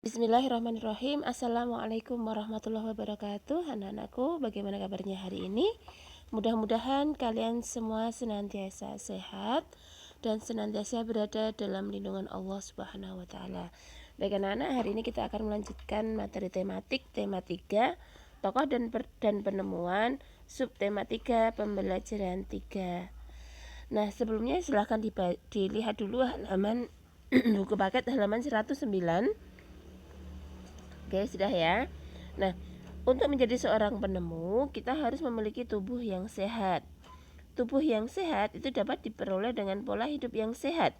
Bismillahirrahmanirrahim. Assalamualaikum warahmatullahi wabarakatuh. Anak-anakku, bagaimana kabarnya hari ini? Mudah-mudahan kalian semua senantiasa sehat dan senantiasa berada dalam lindungan Allah Subhanahu wa taala. Baik anak-anak, hari ini kita akan melanjutkan materi tematik tema 3, tokoh dan penemuan, subtema 3, pembelajaran 3. Nah, sebelumnya silahkan dilihat dulu halaman buku paket halaman 109. Oke, sudah ya. Nah, untuk menjadi seorang penemu, kita harus memiliki tubuh yang sehat. Tubuh yang sehat itu dapat diperoleh dengan pola hidup yang sehat.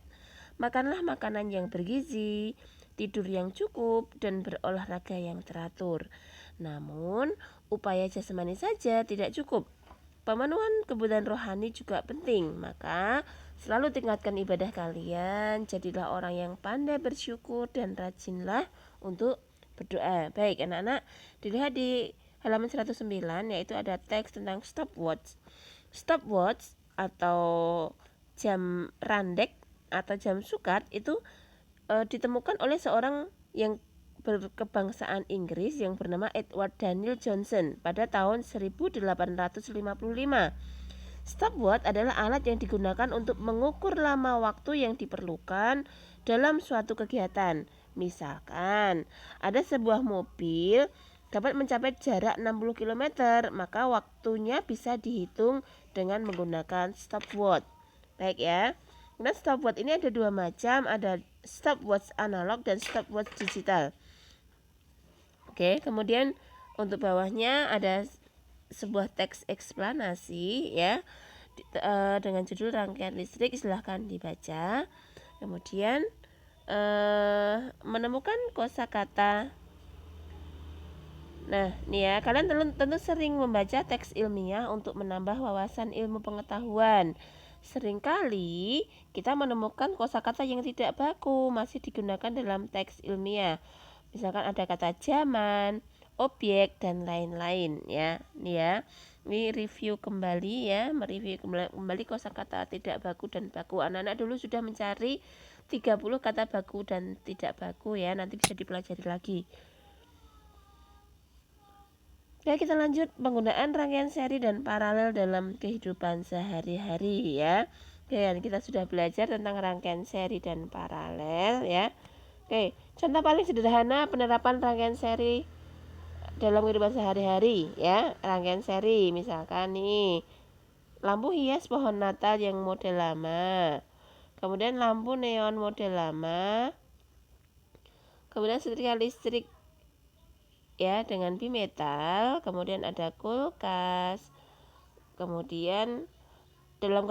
Makanlah makanan yang bergizi, tidur yang cukup, dan berolahraga yang teratur. Namun, upaya jasmani saja tidak cukup. Pemenuhan kebutuhan rohani juga penting. Maka, selalu tingkatkan ibadah kalian. Jadilah orang yang pandai bersyukur dan rajinlah untuk berdoa. Baik anak-anak, dilihat di halaman 109, yaitu ada teks tentang stopwatch. Stopwatch atau jam randek atau jam sukat itu ditemukan oleh seorang yang berkebangsaan Inggris yang bernama Edward Daniel Johnson pada tahun 1855. Stopwatch adalah alat yang digunakan untuk mengukur lama waktu yang diperlukan dalam suatu kegiatan. Misalkan, ada sebuah mobil dapat mencapai jarak 60 km, maka waktunya bisa dihitung dengan menggunakan stopwatch. Baik ya. Nah, stopwatch ini ada dua macam, ada stopwatch analog dan stopwatch digital. Oke, kemudian untuk bawahnya ada sebuah teks eksplanasi ya dengan judul rangkaian listrik, silahkan dibaca. Kemudian menemukan kosakata. Nah, nih ya, kalian tentu sering membaca teks ilmiah untuk menambah wawasan ilmu pengetahuan. Seringkali kita menemukan kosakata yang tidak baku masih digunakan dalam teks ilmiah. Misalkan ada kata zaman, objek, dan lain-lain ya. Nih ya, ini review kembali ya, mereview kembali kosakata tidak baku dan baku. Anak-anak dulu sudah mencari 30 kata baku dan tidak baku ya, nanti bisa dipelajari lagi. Oke, kita lanjut penggunaan rangkaian seri dan paralel dalam kehidupan sehari-hari ya. Oke, kita sudah belajar tentang rangkaian seri dan paralel ya. Oke, contoh paling sederhana penerapan rangkaian seri dalam kehidupan sehari-hari ya. Rangkaian seri misalkan nih, lampu hias pohon Natal yang model lama, kemudian lampu neon model lama, kemudian setrika listrik ya dengan bimetal, kemudian ada kulkas, kemudian dalam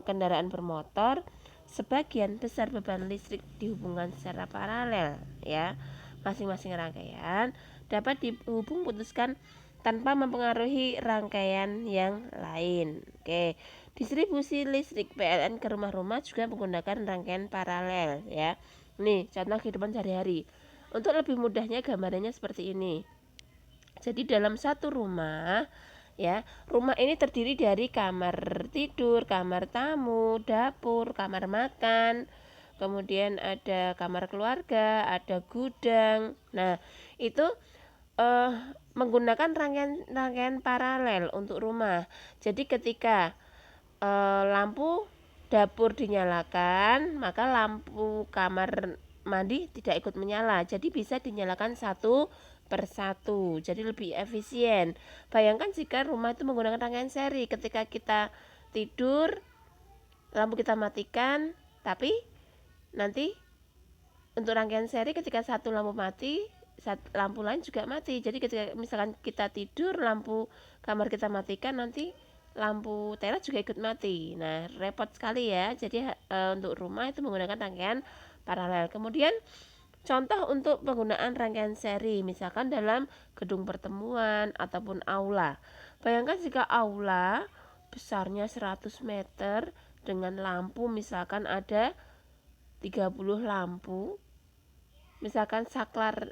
kendaraan bermotor sebagian besar beban listrik dihubungkan secara paralel ya. Masing-masing rangkaian dapat dihubung putuskan tanpa mempengaruhi rangkaian yang lain. Oke, distribusi listrik PLN ke rumah-rumah juga menggunakan rangkaian paralel ya. Nih, contoh kehidupan sehari-hari. Untuk lebih mudahnya gambarannya seperti ini. Jadi dalam satu rumah ya, rumah ini terdiri dari kamar tidur, kamar tamu, dapur, kamar makan, kemudian ada kamar keluarga, ada gudang. Nah, itu menggunakan rangkaian paralel untuk rumah. Jadi ketika lampu dapur dinyalakan, maka lampu kamar mandi tidak ikut menyala. Jadi bisa dinyalakan satu persatu. Jadi lebih efisien. Bayangkan jika rumah itu menggunakan rangkaian seri. Ketika kita tidur, lampu kita matikan, tapi nanti untuk rangkaian seri ketika satu lampu mati, lampu lain juga mati. Jadi ketika misalkan kita tidur, lampu kamar kita matikan, nanti lampu teras juga ikut mati. Nah, repot sekali ya. Jadi untuk rumah itu menggunakan rangkaian paralel. Kemudian contoh untuk penggunaan rangkaian seri, misalkan dalam gedung pertemuan ataupun aula. Bayangkan jika aula besarnya 100 meter dengan lampu misalkan ada 30 lampu. Misalkan saklar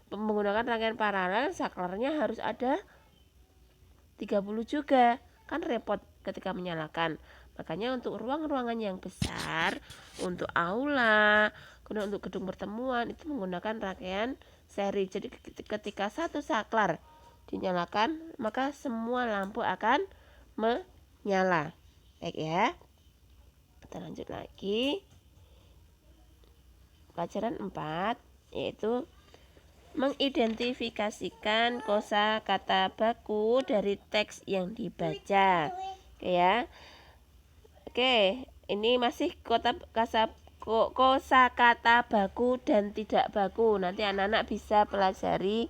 menggunakan rangkaian paralel, saklarnya harus ada 30 juga. Kan repot ketika menyalakan. Makanya untuk ruang-ruangan yang besar, untuk aula, Kemudian untuk gedung pertemuan itu menggunakan rangkaian seri. Jadi ketika satu saklar dinyalakan, maka semua lampu akan menyala. Baik ya. Kita lanjut lagi. Pelajaran 4 yaitu mengidentifikasikan kosakata baku dari teks yang dibaca. Oke ya. Oke, ini masih kosakata baku dan tidak baku. Nanti anak-anak bisa pelajari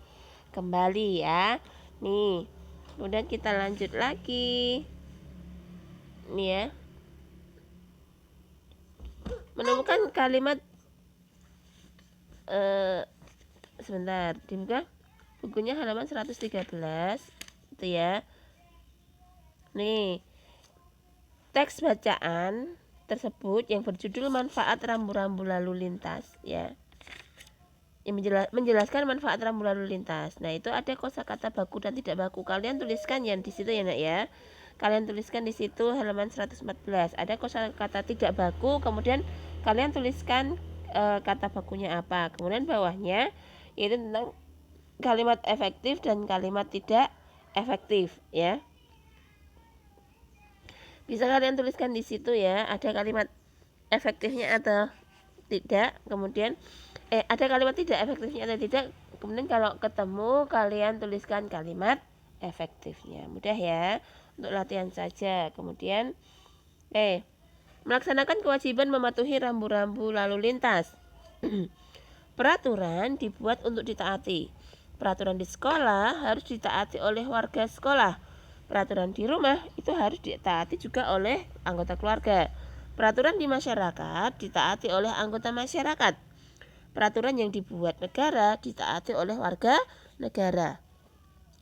kembali ya. Nih, kemudian kita lanjut lagi. Nih ya. Menemukan kalimat sebentar, dibuka bukunya halaman 113 itu ya. Nih, teks bacaan tersebut yang berjudul manfaat rambu-rambu lalu lintas ya. Yang menjelaskan manfaat rambu lalu lintas. Nah, itu ada kosakata baku dan tidak baku. Kalian tuliskan yang di situ ya, Nak ya. Kalian tuliskan di situ halaman 114. Ada kosakata tidak baku, kemudian kalian tuliskan kata bakunya apa. Kemudian bawahnya itu tentang kalimat efektif dan kalimat tidak efektif ya. Bisa kalian tuliskan di situ ya, ada kalimat efektifnya atau tidak, kemudian ada kalimat tidak efektifnya atau tidak, kemudian kalau ketemu kalian tuliskan kalimat efektifnya. Mudah ya, untuk latihan saja. Kemudian melaksanakan kewajiban mematuhi rambu-rambu lalu lintas. Peraturan dibuat untuk ditaati. Peraturan di sekolah harus ditaati oleh warga sekolah. Peraturan di rumah itu harus ditaati juga oleh anggota keluarga. Peraturan di masyarakat ditaati oleh anggota masyarakat. Peraturan yang dibuat negara ditaati oleh warga negara.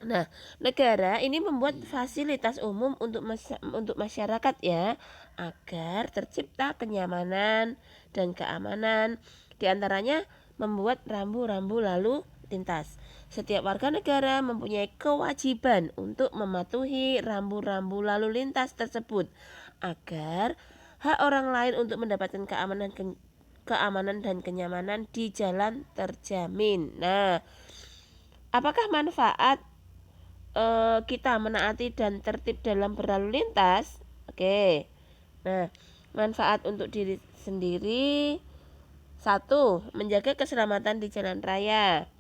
Nah, negara ini membuat fasilitas umum untuk masyarakat ya, agar tercipta kenyamanan dan keamanan. Di antaranya membuat rambu-rambu lalu lintas. Setiap warga negara mempunyai kewajiban untuk mematuhi rambu-rambu lalu lintas tersebut agar hak orang lain untuk mendapatkan keamanan dan kenyamanan di jalan terjamin. Nah, apakah manfaat kita menaati dan tertib dalam berlalu lintas? Oke. Nah, manfaat untuk diri sendiri: 1. Menjaga keselamatan di jalan raya.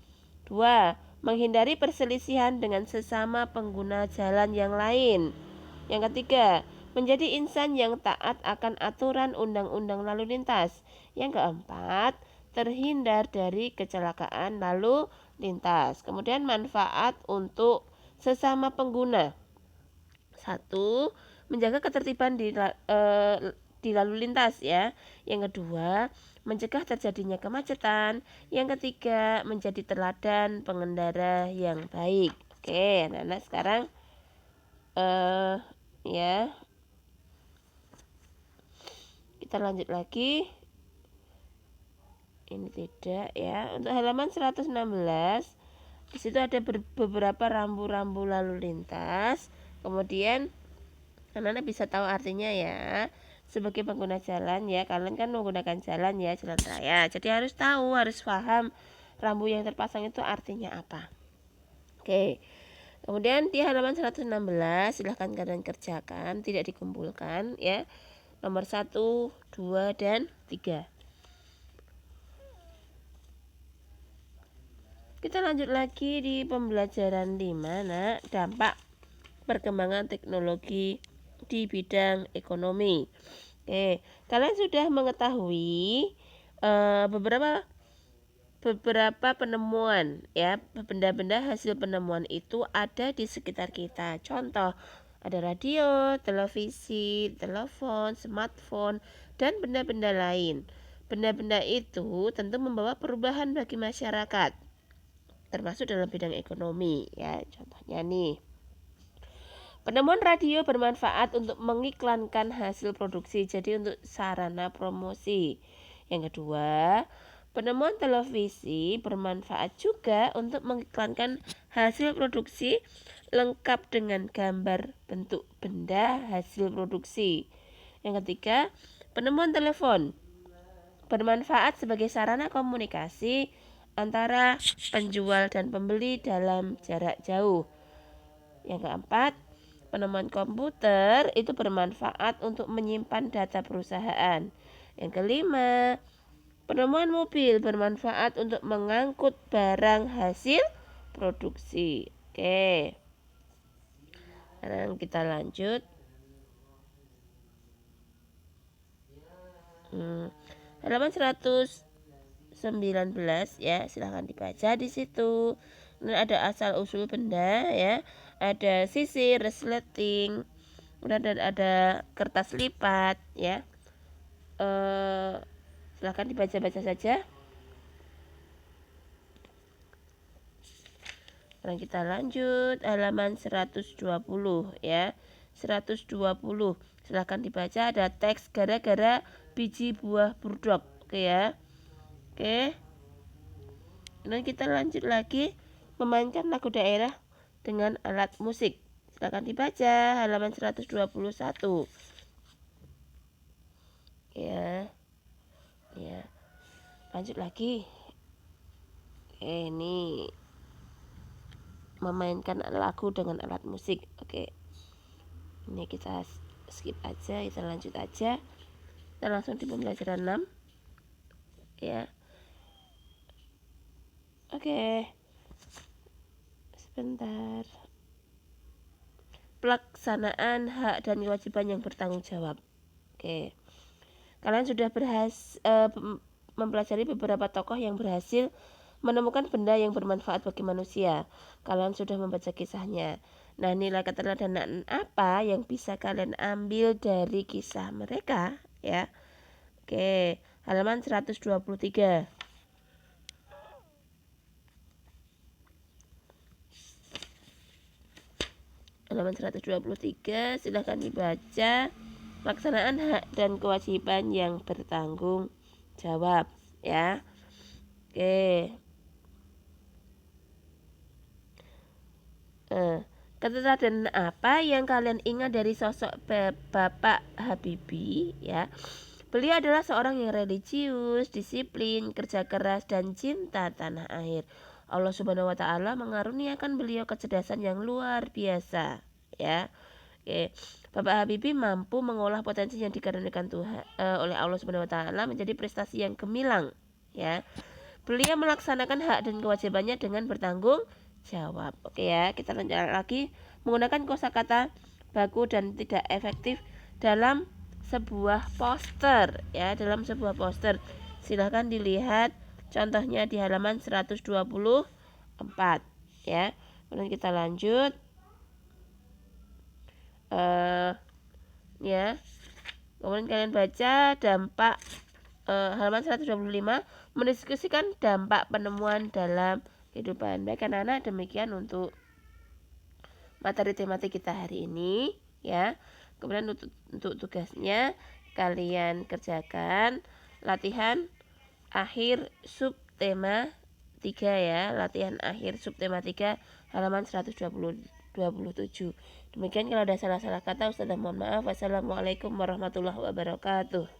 2. Menghindari perselisihan dengan sesama pengguna jalan yang lain. Yang ketiga, menjadi insan yang taat akan aturan undang-undang lalu lintas. Yang keempat, terhindar dari kecelakaan lalu lintas. Kemudian manfaat untuk sesama pengguna: 1. Menjaga ketertiban di lalu lintas ya. Yang kedua, mencegah terjadinya kemacetan. Yang ketiga, menjadi teladan pengendara yang baik. Oke, anak-anak sekarang ya, kita lanjut lagi. Ini tidak ya. Untuk halaman 116, di situ ada beberapa rambu-rambu lalu lintas. Kemudian anak-anak bisa tahu artinya ya. Sebagai pengguna jalan ya, kalian kan menggunakan jalan ya, jalan raya. Jadi harus tahu, harus paham rambu yang terpasang itu artinya apa. Oke. Kemudian di halaman 116 silahkan kalian kerjakan, tidak dikumpulkan ya. Nomor 1, 2, dan 3. Kita lanjut lagi di pembelajaran 5, Nak. Dampak perkembangan teknologi di bidang ekonomi. Oke, kalian sudah mengetahui beberapa penemuan ya, benda-benda hasil penemuan itu ada di sekitar kita. Contoh, ada radio, televisi, telepon, smartphone, dan benda-benda lain. Benda-benda itu tentu membawa perubahan bagi masyarakat, termasuk dalam bidang ekonomi ya. Contohnya nih, penemuan radio bermanfaat untuk mengiklankan hasil produksi, jadi untuk sarana promosi. Yang kedua, penemuan televisi bermanfaat juga untuk mengiklankan hasil produksi lengkap dengan gambar bentuk benda hasil produksi. Yang ketiga, penemuan telepon bermanfaat sebagai sarana komunikasi antara penjual dan pembeli dalam jarak jauh. Yang keempat, penemuan komputer itu bermanfaat untuk menyimpan data perusahaan. Yang kelima, penemuan mobil bermanfaat untuk mengangkut barang hasil produksi. Oke. Sekarang kita lanjut. Halaman 119 ya, silahkan dibaca di situ. Kemudian ada asal usul benda ya, ada sisir, resleting, kemudian ada kertas lipat ya. Silahkan dibaca-baca saja. Sekarang kita lanjut halaman 120 ya. 120. Silahkan dibaca, ada teks gara-gara biji buah burdok. Oke ya. Oke. Kemudian kita lanjut lagi, memainkan lagu daerah dengan alat musik. Silahkan dibaca halaman 121. Ya. Ya. Lanjut lagi. Ini memainkan lagu dengan alat musik. Oke. Ini kita skip aja, kita lanjut aja. Kita langsung di pembelajaran 6. Ya. Oke. Sebentar. Pelaksanaan hak dan kewajiban yang bertanggung jawab. Oke. Kalian sudah mempelajari beberapa tokoh yang berhasil menemukan benda yang bermanfaat bagi manusia. Kalian sudah membaca kisahnya. Nah, nilai keteladanan apa yang bisa kalian ambil dari kisah mereka ya? Oke, halaman 123. Halaman 123, silahkan dibaca. Pelaksanaan hak dan kewajiban yang bertanggung jawab ya. Oke. Keteladanan apa yang kalian ingat dari sosok Bapak Habibie ya? Beliau adalah seorang yang religius, disiplin, kerja keras, dan cinta tanah air. Allah Subhanahu wa Ta'ala mengaruniakan beliau kecerdasan yang luar biasa ya. Oke. Bapak Habibie mampu mengolah potensi yang dikaruniakan Tuhan oleh Allah Subhanahu wa Ta'ala menjadi prestasi yang gemilang ya. Beliau melaksanakan hak dan kewajibannya dengan bertanggung jawab. Oke ya, kita lanjut lagi. Menggunakan kosakata baku dan tidak efektif dalam sebuah poster ya, dalam sebuah poster. Silahkan dilihat contohnya di halaman 124 ya. Kemudian kita lanjut ya. Kemudian kalian baca dampak halaman 125, mendiskusikan dampak penemuan dalam kehidupan. Baik anak-anak, demikian untuk materi tematik kita hari ini ya. Kemudian untuk tugasnya kalian kerjakan latihan akhir subtema 3 ya, latihan akhir subtema 3 halaman 127. Demikian, kalau ada salah-salah kata Ustazah mohon maaf. Wassalamualaikum warahmatullahi wabarakatuh.